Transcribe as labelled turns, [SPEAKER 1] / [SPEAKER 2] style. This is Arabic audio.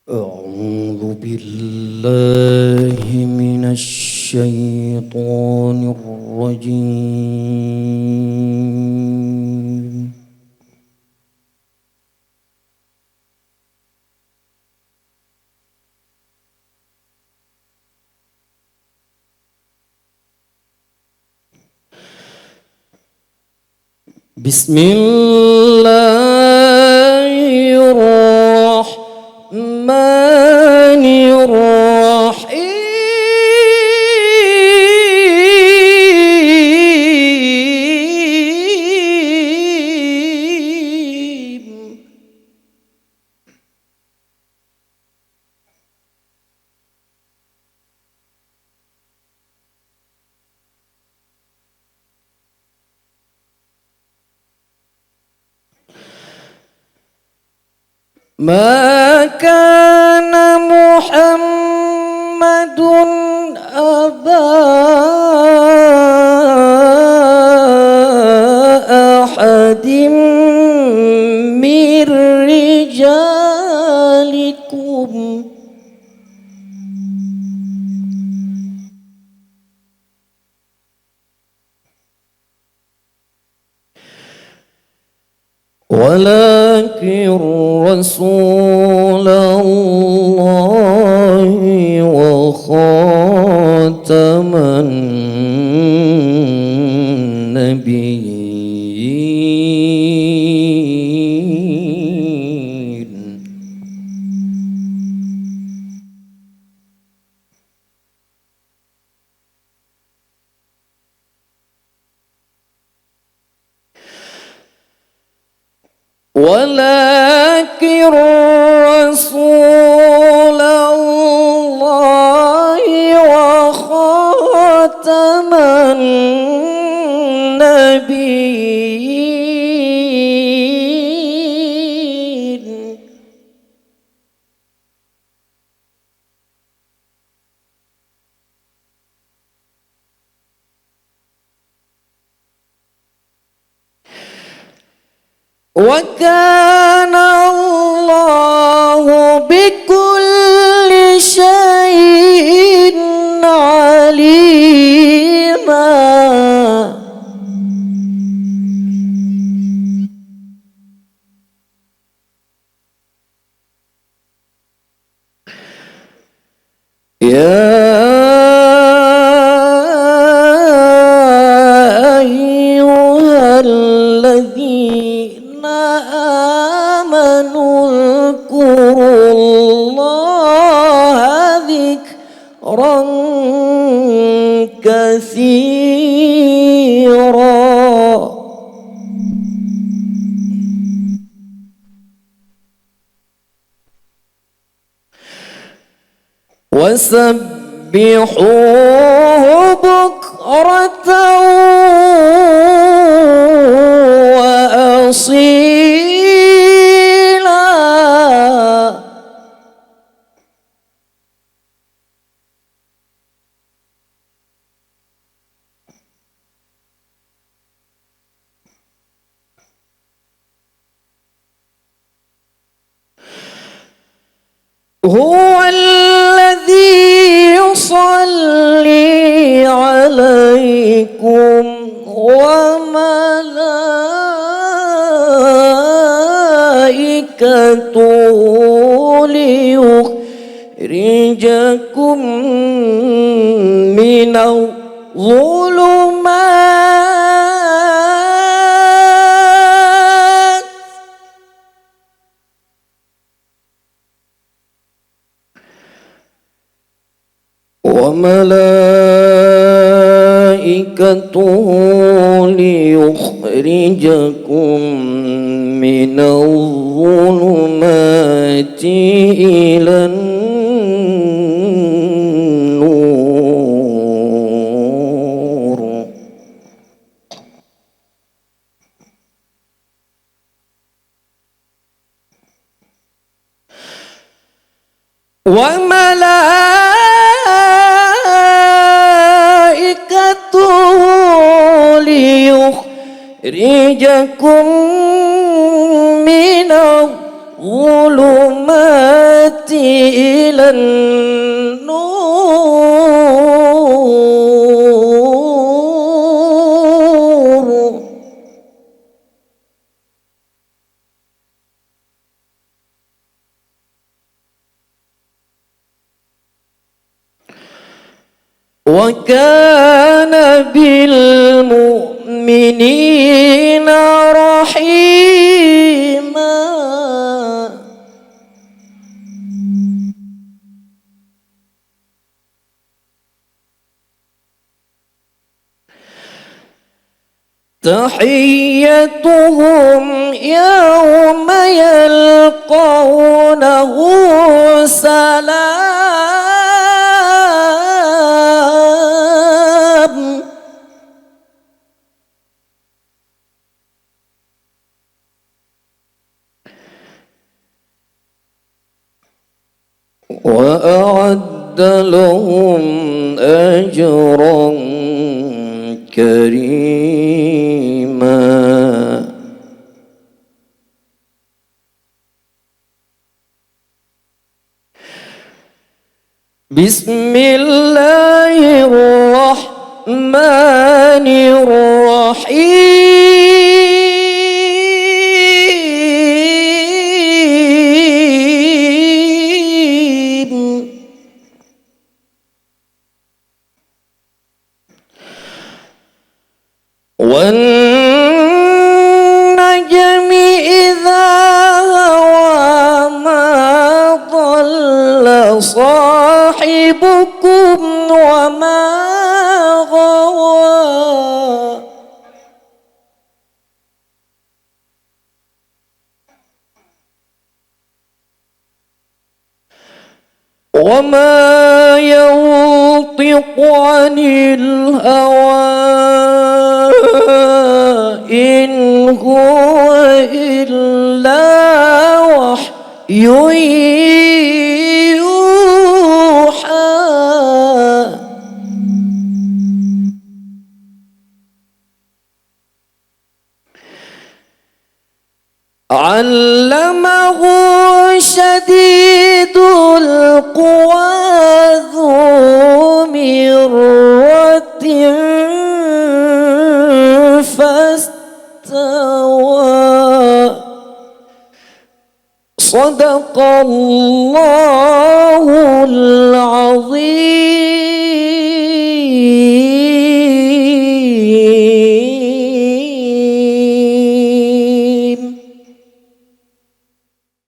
[SPEAKER 1] أعوذ بالله من الشيطان الرجيم. بسم الله الرحمن الرحيم. ما كان محمد أبا أحد من رجالكم ولكن رسول الله وخاتم النبيين. ولكن رسول الله وخاتم النبيين. وكان الله بكل شيء عليما. يا أيها الذين آمنوا اذكروا الله ذكرا كثيرا وسبحوه بكرة وأصيلا. هو الذي يصلي عليكم وملائكته ليخرجكم من الظلمات وملائكته ليخرجكم من الظلمات إلى النور. وملائكته ليخرجكم من الظلمات إلى النور وكان بالمؤمنين رحيما. تحيتهم يوم يلقونه سلام وأعد لهم أجرا كريما. بسم الله الرحمن الرحيم. والنجم إذا هوى ما ضل صاحبكم وما غوى وما ينطق عن الهوى إن هو إلا وحي يوحى. علمه شديد القوى ذو مرة فاستوى. صدق الله العظيم.